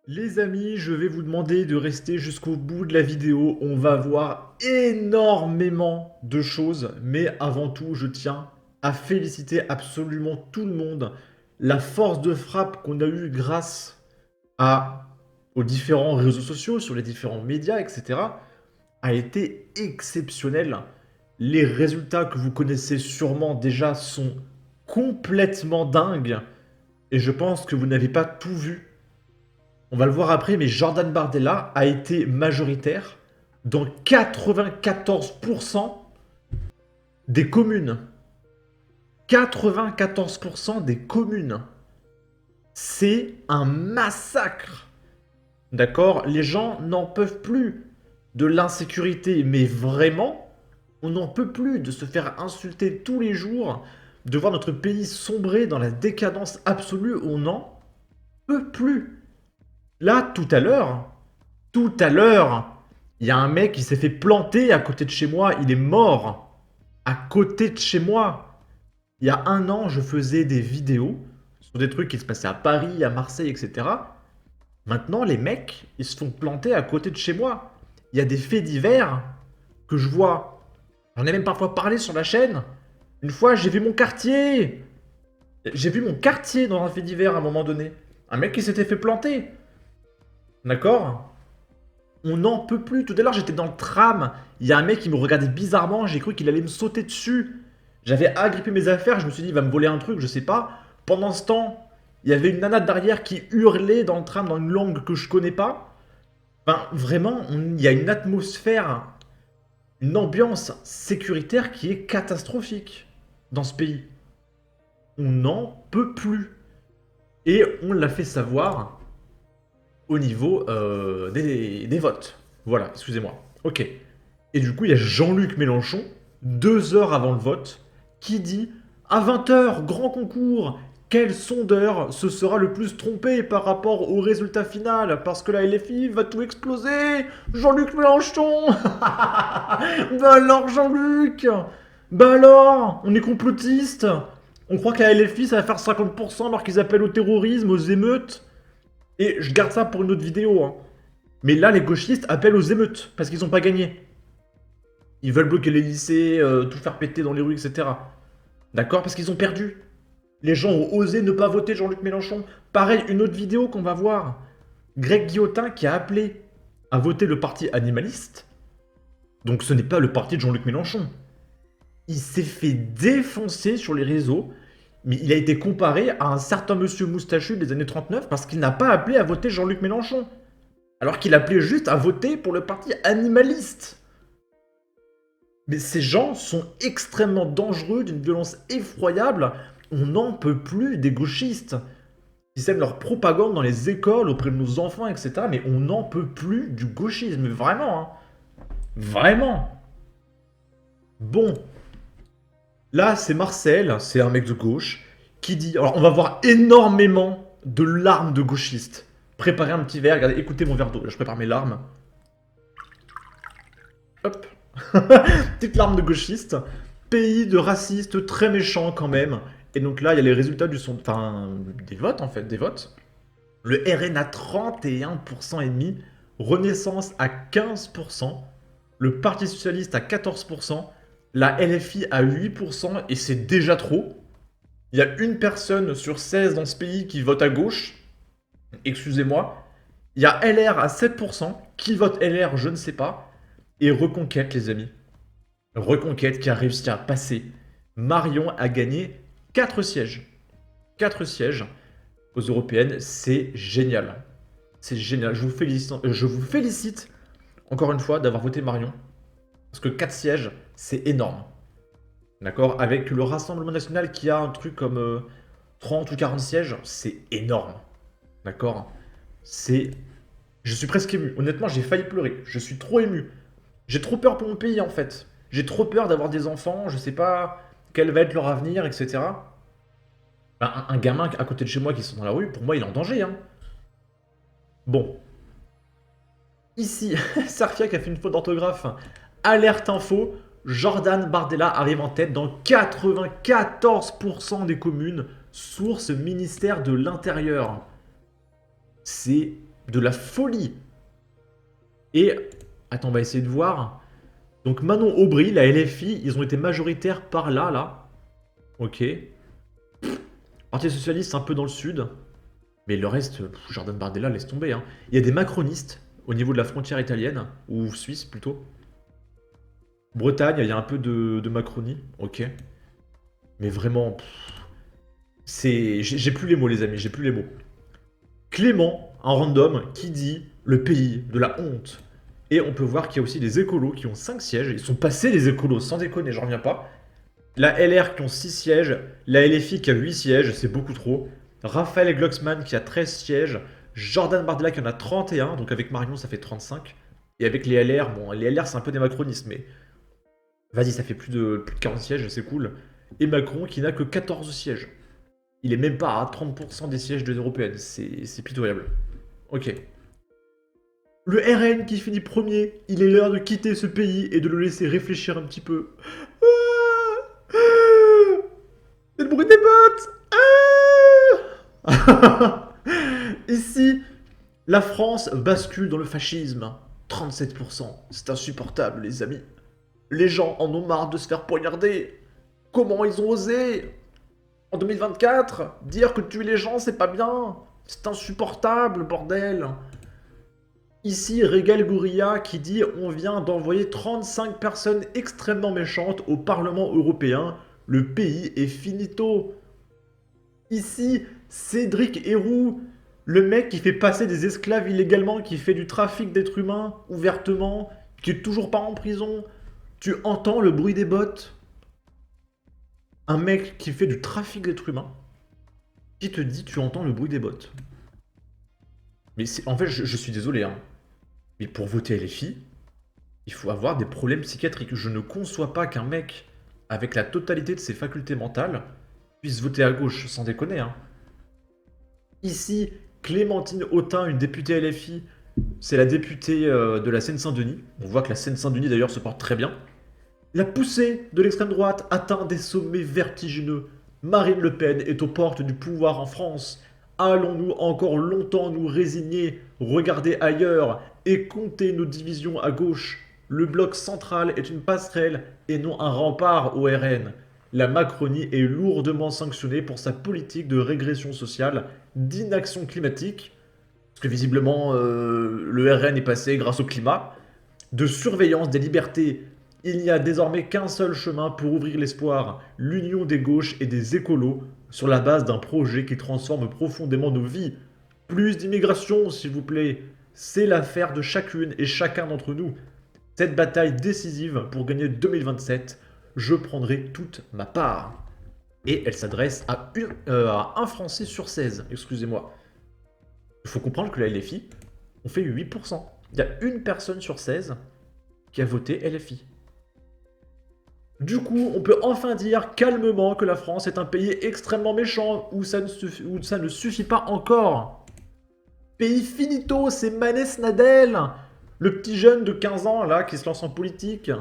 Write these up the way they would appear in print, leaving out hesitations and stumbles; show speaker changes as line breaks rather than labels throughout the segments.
Les amis, je vais vous demander de rester jusqu'au bout de la vidéo. On va voir énormément de choses, mais avant tout, je tiens à féliciter absolument tout le monde. La force de frappe qu'on a eue grâce à, aux différents réseaux sociaux, sur les différents médias, etc., a été exceptionnelle. Les résultats que vous connaissez sûrement déjà sont complètement dingues, et je pense que vous n'avez pas tout vu. On va le voir après, mais Jordan Bardella a été majoritaire dans 94% des communes. 94% des communes. C'est un massacre. D'accord? Les gens n'en peuvent plus de l'insécurité, mais vraiment, on n'en peut plus de se faire insulter tous les jours, de voir notre pays sombrer dans la décadence absolue, on n'en peut plus. Là, tout à l'heure, il y a un mec qui s'est fait planter à côté de chez moi, il est mort. À côté de chez moi. Il y a un an, je faisais des vidéos sur des trucs qui se passaient à Paris, à Marseille, etc. Maintenant, les mecs, ils se font planter à côté de chez moi. Il y a des faits divers que je vois. J'en ai même parfois parlé sur la chaîne. Une fois, j'ai vu mon quartier. J'ai vu mon quartier dans un fait divers à un moment donné. Un mec qui s'était fait planter. D'accord? On n'en peut plus. Tout à l'heure, j'étais dans le tram. Il y a un mec qui me regardait bizarrement. J'ai cru qu'il allait me sauter dessus. J'avais agrippé mes affaires. Je me suis dit, il va me voler un truc, je sais pas. Pendant ce temps, il y avait une nana derrière qui hurlait dans le tram dans une langue que je connais pas. Enfin, vraiment, il y a une atmosphère, une ambiance sécuritaire qui est catastrophique dans ce pays. On n'en peut plus. Et on l'a fait savoir au niveau des votes. Voilà, excusez-moi. Ok. Et du coup, il y a Jean-Luc Mélenchon, 2 heures avant le vote, qui dit à 20 h, grand concours, quel sondeur se sera le plus trompé par rapport au résultat final? Parce que la LFI va tout exploser. Jean-Luc Mélenchon. Bah alors, Jean-Luc. Bah alors, on est complotiste. On croit que la LFI, ça va faire 50% alors qu'ils appellent au terrorisme, aux émeutes. Et je garde ça pour une autre vidéo, hein. Mais là, les gauchistes appellent aux émeutes, parce qu'ils n'ont pas gagné. Ils veulent bloquer les lycées, tout faire péter dans les rues, etc. D'accord? Parce qu'ils ont perdu. Les gens ont osé ne pas voter Jean-Luc Mélenchon. Pareil, une autre vidéo qu'on va voir. Greg Guillotin qui a appelé à voter le parti animaliste. Donc ce n'est pas le parti de Jean-Luc Mélenchon. Il s'est fait défoncer sur les réseaux, mais il a été comparé à un certain monsieur moustachu des années 39 parce qu'il n'a pas appelé à voter Jean-Luc Mélenchon. Alors qu'il appelait juste à voter pour le parti animaliste. Mais ces gens sont extrêmement dangereux, d'une violence effroyable. On n'en peut plus des gauchistes. Ils sèment leur propagande dans les écoles, auprès de nos enfants, etc. Mais on n'en peut plus du gauchisme. Vraiment, hein. Vraiment. Bon. Là, c'est Marcel, c'est un mec de gauche, qui dit... Alors, on va voir énormément de larmes de gauchistes. Préparez un petit verre, regardez, écoutez mon verre d'eau. Là, je prépare mes larmes. Hop. Petite larme de gauchiste. Pays de racistes très méchants quand même. Et donc là, il y a les résultats du son... Enfin, des votes en fait, des votes. Le RN à 31% et demi. Renaissance à 15%. Le Parti Socialiste à 14%. La LFI à 8%. Et c'est déjà trop. Il y a une personne sur 16 dans ce pays qui vote à gauche. Excusez-moi. Il y a LR à 7%. Qui vote LR, je ne sais pas. Et Reconquête, les amis. Reconquête qui a réussi à passer. Marion a gagné 4 sièges. 4 sièges aux européennes, c'est génial. C'est génial. Je vous félicite encore une fois d'avoir voté Marion. Parce que 4 sièges, c'est énorme. D'accord? Avec le Rassemblement National qui a un truc comme 30 ou 40 sièges, c'est énorme. D'accord? C'est... Je suis presque ému. Honnêtement, j'ai failli pleurer. Je suis trop ému. J'ai trop peur pour mon pays en fait. J'ai trop peur d'avoir des enfants, je sais pas quel va être leur avenir, etc. Ben, un gamin à côté de chez moi qui sont dans la rue, pour moi il est en danger, hein. Bon. Ici, Sarfia qui a fait une faute d'orthographe. Alerte info, Jordan Bardella arrive en tête dans 94% des communes. Source ministère de l'Intérieur. C'est De la folie. Et, attends, on va essayer de voir. Donc Manon Aubry, la LFI, ils ont été majoritaires par là, là. Ok. Parti socialiste un peu dans le sud. Mais le reste, Jordan Bardella, laisse tomber. Hein. Il y a des macronistes au niveau de la frontière italienne, ou suisse plutôt. Bretagne, il y a un peu de Macronie, ok. Mais vraiment, c'est... J'ai plus les mots les amis, j'ai plus les mots. Clément, un random, qui dit le pays de la honte. Et on peut voir qu'il y a aussi des écolos qui ont 5 sièges. Ils sont passés les écolos, sans déconner, j'en reviens pas. La LR qui ont 6 sièges. La LFI qui a 8 sièges, c'est beaucoup trop. Raphaël Glucksmann qui a 13 sièges. Jordan Bardella qui en a 31, donc avec Marion ça fait 35. Et avec les LR, bon, les LR c'est un peu des macronistes, mais vas-y, ça fait plus de 40 sièges, c'est cool. Et Macron qui n'a que 14 sièges. Il est même pas à 30% des sièges de l'européenne, c'est pitoyable. Ok. Le RN qui finit premier, il est l'heure de quitter ce pays et de le laisser réfléchir un petit peu. C'est le bruit des bottes. Ici, la France bascule dans le fascisme. 37%, c'est insupportable les amis. Les gens en ont marre de se faire poignarder. Comment ils ont osé en 2024 dire que tuer les gens c'est pas bien. C'est insupportable, bordel. Ici, Régal Gouria qui dit on vient d'envoyer 35 personnes extrêmement méchantes au Parlement européen. Le pays est finito. Ici, Cédric Héroux, le mec qui fait passer des esclaves illégalement, qui fait du trafic d'êtres humains ouvertement, qui est toujours pas en prison. Tu entends le bruit des bottes? Un mec qui fait du trafic d'êtres humains, qui te dit tu entends le bruit des bottes. Mais en fait, je suis désolé, hein. Mais pour voter LFI, il faut avoir des problèmes psychiatriques. Je ne conçois pas qu'un mec, avec la totalité de ses facultés mentales, puisse voter à gauche, sans déconner, hein. Ici, Clémentine Autain, une députée LFI, c'est la députée de la Seine-Saint-Denis. On voit que la Seine-Saint-Denis, d'ailleurs, se porte très bien. La poussée de l'extrême droite atteint des sommets vertigineux. Marine Le Pen est aux portes du pouvoir en France. Allons-nous encore longtemps nous résigner, regarder ailleurs et compter nos divisions à gauche? Le bloc central est une passerelle et non un rempart au RN. La Macronie est lourdement sanctionnée pour sa politique de régression sociale, d'inaction climatique, parce que visiblement le RN est passé grâce au climat, de surveillance des libertés. Il n'y a désormais qu'un seul chemin pour ouvrir l'espoir, l'union des gauches et des écolos, sur la base d'un projet qui transforme profondément nos vies. Plus d'immigration, s'il vous plaît. C'est l'affaire de chacune et chacun d'entre nous. Cette bataille décisive pour gagner 2027, je prendrai toute ma part. Et elle s'adresse à un Français sur 16, excusez-moi. Il faut comprendre que la LFI, on fait 8%. Il y a une personne sur 16 qui a voté LFI. Du coup, on peut enfin dire calmement que la France est un pays extrêmement méchant où ça ne suffit pas encore. Pays finito, c'est Manès Nadel, le petit jeune de 15 ans là qui se lance en politique.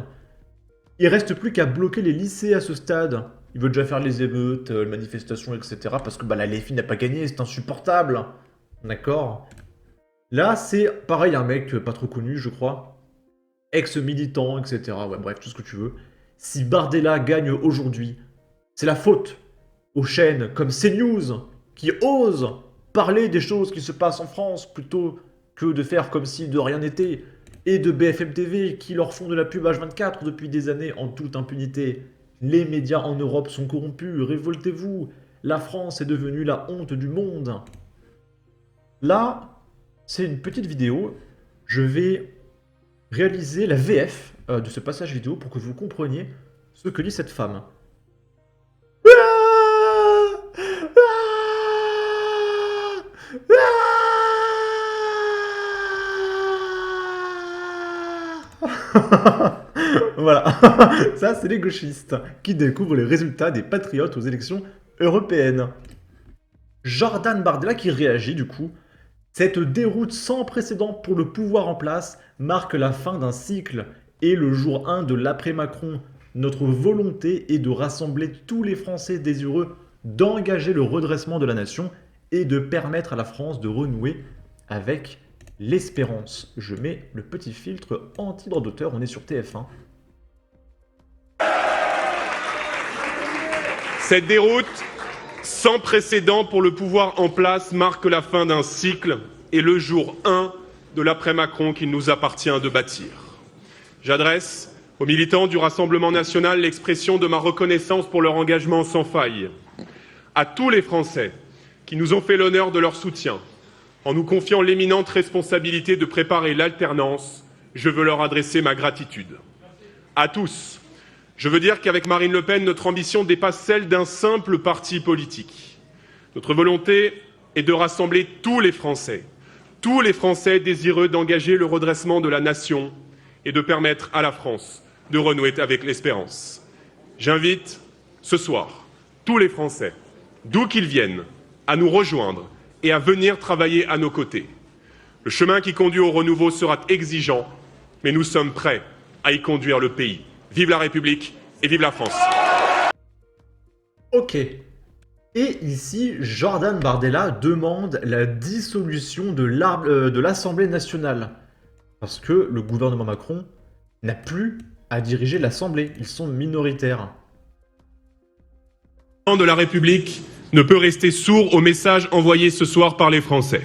Il reste plus qu'à bloquer les lycées à ce stade. Il veut déjà faire les émeutes, les manifestations, etc. Parce que la LFI n'a pas gagné, c'est insupportable. D'accord. Là, c'est pareil, un mec pas trop connu, je crois. Ex-militant, etc. Ouais, bref, tout ce que tu veux. Si Bardella gagne aujourd'hui, c'est la faute aux chaînes comme CNews qui osent parler des choses qui se passent en France plutôt que de faire comme si de rien n'était, et de BFM TV qui leur font de la pub H24 depuis des années en toute impunité. Les médias en Europe sont corrompus, révoltez-vous. La France est devenue la honte du monde. Là, c'est une petite vidéo. Je vais réaliser la VF de ce passage vidéo pour que vous compreniez ce que dit cette femme. Voilà, ça c'est les gauchistes qui découvrent les résultats des patriotes aux élections européennes. Jordan Bardella qui réagit du coup. Cette déroute sans précédent pour le pouvoir en place marque la fin d'un cycle et le jour 1 de l'après-Macron. Notre volonté est de rassembler tous les Français désireux d'engager le redressement de la nation et de permettre à la France de renouer avec l'espérance. Je mets le petit filtre anti-droit d'auteur, on est sur TF1.
Cette déroute sans précédent pour le pouvoir en place marque la fin d'un cycle et le jour 1 de l'après-Macron qu'il nous appartient de bâtir. J'adresse aux militants du Rassemblement national l'expression de ma reconnaissance pour leur engagement sans faille. À tous les Français qui nous ont fait l'honneur de leur soutien, en nous confiant l'éminente responsabilité de préparer l'alternance, je veux leur adresser ma gratitude. À tous, je veux dire qu'avec Marine Le Pen, notre ambition dépasse celle d'un simple parti politique. Notre volonté est de rassembler tous les Français désireux d'engager le redressement de la nation et de permettre à la France de renouer avec l'espérance. J'invite ce soir tous les Français, d'où qu'ils viennent, à nous rejoindre et à venir travailler à nos côtés. Le chemin qui conduit au renouveau sera exigeant, mais nous sommes prêts à y conduire le pays. Vive la République et vive la France.
Ok. Et ici, Jordan Bardella demande la dissolution de l'Assemblée nationale. Parce que le gouvernement Macron n'a plus à diriger l'Assemblée. Ils sont minoritaires.
Le président de la République ne peut rester sourd aux messages envoyés ce soir par les Français.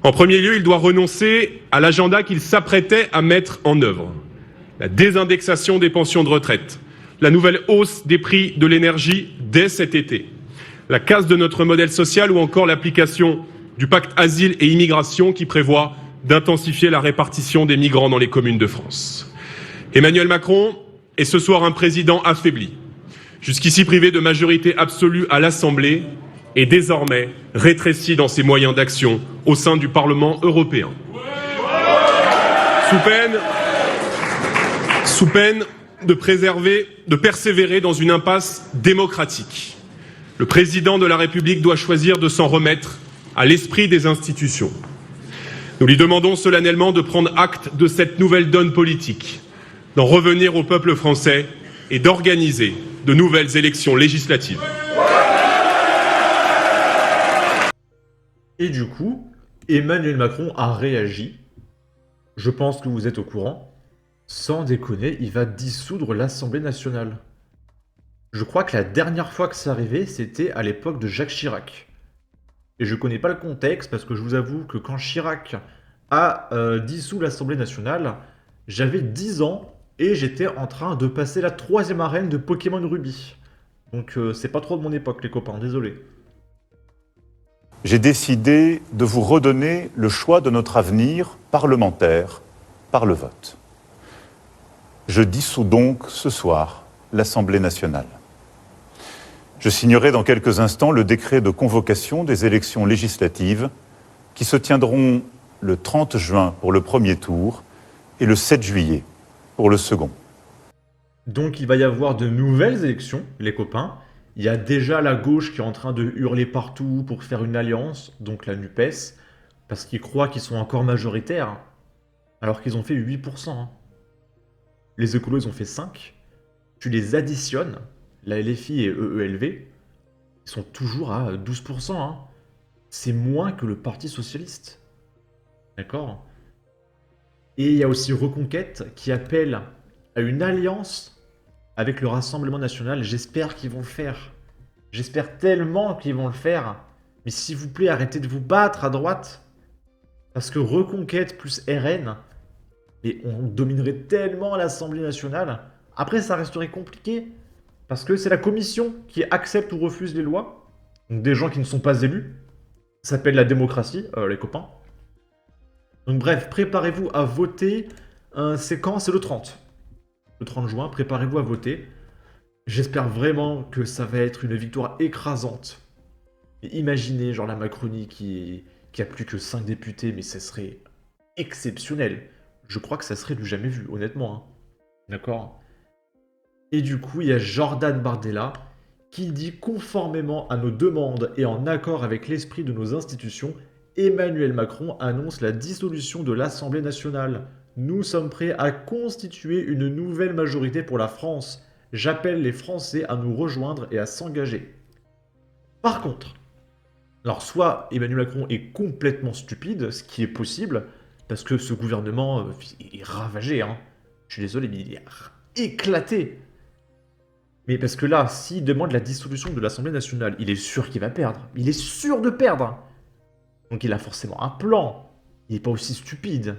En premier lieu, il doit renoncer à l'agenda qu'il s'apprêtait à mettre en œuvre. La désindexation des pensions de retraite, la nouvelle hausse des prix de l'énergie dès cet été, la casse de notre modèle social ou encore l'application du pacte asile et immigration qui prévoit d'intensifier la répartition des migrants dans les communes de France. Emmanuel Macron est ce soir un président affaibli, jusqu'ici privé de majorité absolue à l'Assemblée et désormais rétréci dans ses moyens d'action au sein du Parlement européen. Sous peine de persévérer dans une impasse démocratique, le président de la République doit choisir de s'en remettre à l'esprit des institutions. Nous lui demandons solennellement de prendre acte de cette nouvelle donne politique, d'en revenir au peuple français et d'organiser de nouvelles élections législatives.
Et du coup, Emmanuel Macron a réagi. Je pense que vous êtes au courant. Sans déconner, il va dissoudre l'Assemblée nationale. Je crois que la dernière fois que c'est arrivé, c'était à l'époque de Jacques Chirac. Et je connais pas le contexte parce que je vous avoue que quand Chirac a dissous l'Assemblée nationale, j'avais 10 ans et j'étais en train de passer la 3e arène de Pokémon Ruby. Donc c'est pas trop de mon époque les copains, désolé.
J'ai décidé de vous redonner le choix de notre avenir parlementaire par le vote. Je dissous donc ce soir l'Assemblée nationale. Je signerai dans quelques instants le décret de convocation des élections législatives qui se tiendront le 30 juin pour le premier tour et le 7 juillet pour le second.
Donc il va y avoir de nouvelles élections, les copains. Il y a déjà la gauche qui est en train de hurler partout pour faire une alliance, donc la NUPES, parce qu'ils croient qu'ils sont encore majoritaires, alors qu'ils ont fait 8%. Hein. Les écolos, ils ont fait 5%. Tu les additionnes, la LFI et EELV, ils sont toujours à 12%. Hein. C'est moins que le Parti Socialiste. D'accord ? Et il y a aussi Reconquête qui appelle à une alliance avec le Rassemblement National. J'espère qu'ils vont le faire. J'espère tellement qu'ils vont le faire. Mais s'il vous plaît, arrêtez de vous battre à droite. Parce que Reconquête plus RN, et on dominerait tellement l'Assemblée nationale. Après, ça resterait compliqué. Parce que c'est la commission qui accepte ou refuse les lois. Donc des gens qui ne sont pas élus. Ça s'appelle la démocratie, les copains. Donc bref, préparez-vous à voter. C'est quand ? C'est le 30. Le 30 juin, préparez-vous à voter. J'espère vraiment que ça va être une victoire écrasante. Et imaginez, genre la Macronie qui a plus que 5 députés, mais ça serait exceptionnel. Je crois que ça serait du jamais vu, honnêtement. Hein. D'accord ? Et du coup, il y a Jordan Bardella qui dit conformément à nos demandes et en accord avec l'esprit de nos institutions, Emmanuel Macron annonce la dissolution de l'Assemblée nationale. Nous sommes prêts à constituer une nouvelle majorité pour la France. J'appelle les Français à nous rejoindre et à s'engager. Par contre, Alors, soit Emmanuel Macron est complètement stupide, ce qui est possible, parce que ce gouvernement est ravagé, hein. Je suis désolé, mais il est éclaté. Mais parce que là, s'il demande la dissolution de l'Assemblée nationale, il est sûr qu'il va perdre. Il est sûr de perdre. Donc il a forcément un plan. Il n'est pas aussi stupide.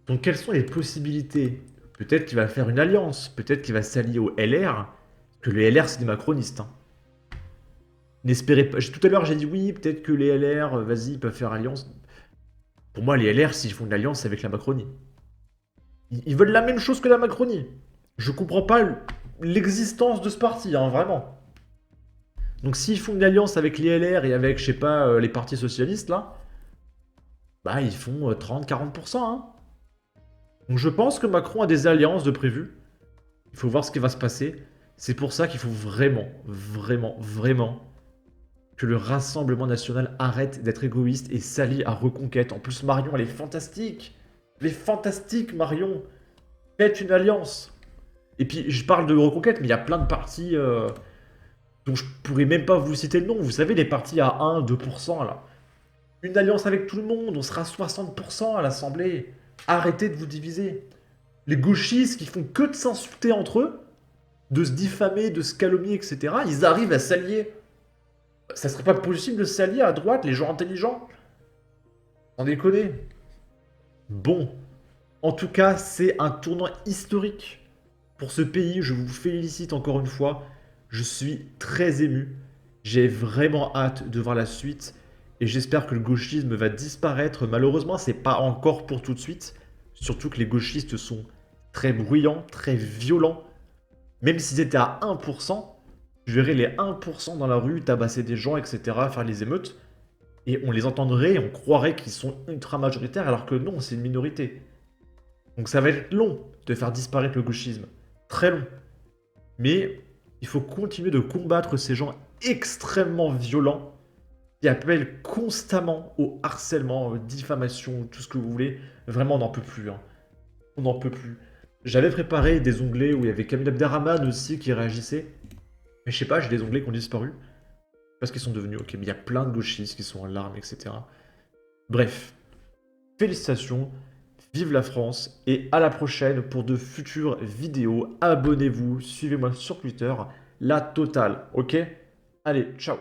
Donc quelles sont les possibilités? Peut-être qu'il va faire une alliance. Peut-être qu'il va s'allier au LR. Que le LR, c'est des macronistes, hein. N'espérez pas. Tout à l'heure, j'ai dit oui, peut-être que les LR, vas-y, ils peuvent faire alliance. Pour moi, les LR, s'ils font une alliance, c'est avec la Macronie. Ils veulent la même chose que la Macronie. Je comprends pas l'existence de ce parti, hein, vraiment. Donc s'ils font une alliance avec les LR et avec, je sais pas, les partis socialistes, là, bah ils font 30-40%, hein. Donc je pense que Macron a des alliances de prévues. Il faut voir ce qui va se passer. C'est pour ça qu'il faut vraiment, vraiment, vraiment que le Rassemblement National arrête d'être égoïste et s'allie à Reconquête. En plus, Marion, elle est fantastique. Elle est fantastique, Marion. Faites une alliance. Et puis, je parle de Reconquête, mais il y a plein de partis dont je pourrais même pas vous citer le nom. Vous savez, les partis à 1-2%, là. Une alliance avec tout le monde, on sera 60% à l'Assemblée. Arrêtez de vous diviser. Les gauchistes qui font que de s'insulter entre eux, de se diffamer, de se calomnier, etc., ils arrivent à s'allier. Ça serait pas possible de s'allier à droite, les gens intelligents? Sans déconner. Bon. En tout cas, c'est un tournant historique pour ce pays. Je vous félicite encore une fois. Je suis très ému. J'ai vraiment hâte de voir la suite. Et j'espère que le gauchisme va disparaître. Malheureusement, c'est pas encore pour tout de suite. Surtout que les gauchistes sont très bruyants, très violents. Même s'ils étaient à 1%, je verrais les 1% dans la rue tabasser des gens, etc., faire les émeutes. Et on les entendrait et on croirait qu'ils sont ultra majoritaires, alors que non, c'est une minorité. Donc ça va être long de faire disparaître le gauchisme. Très long. Mais il faut continuer de combattre ces gens extrêmement violents qui appellent constamment au harcèlement, diffamation, tout ce que vous voulez. Vraiment, on n'en peut plus, hein. On n'en peut plus. J'avais préparé des onglets où il y avait Kamil Abderrahmane aussi qui réagissait. Mais je sais pas, j'ai des onglets qui ont disparu. Parce qu'ils sont devenus ok. Mais il y a plein de gauchistes qui sont en larmes, etc. Bref. Félicitations. Vive la France. Et à la prochaine pour de futures vidéos. Abonnez-vous. Suivez-moi sur Twitter. La totale. Ok? Allez, ciao.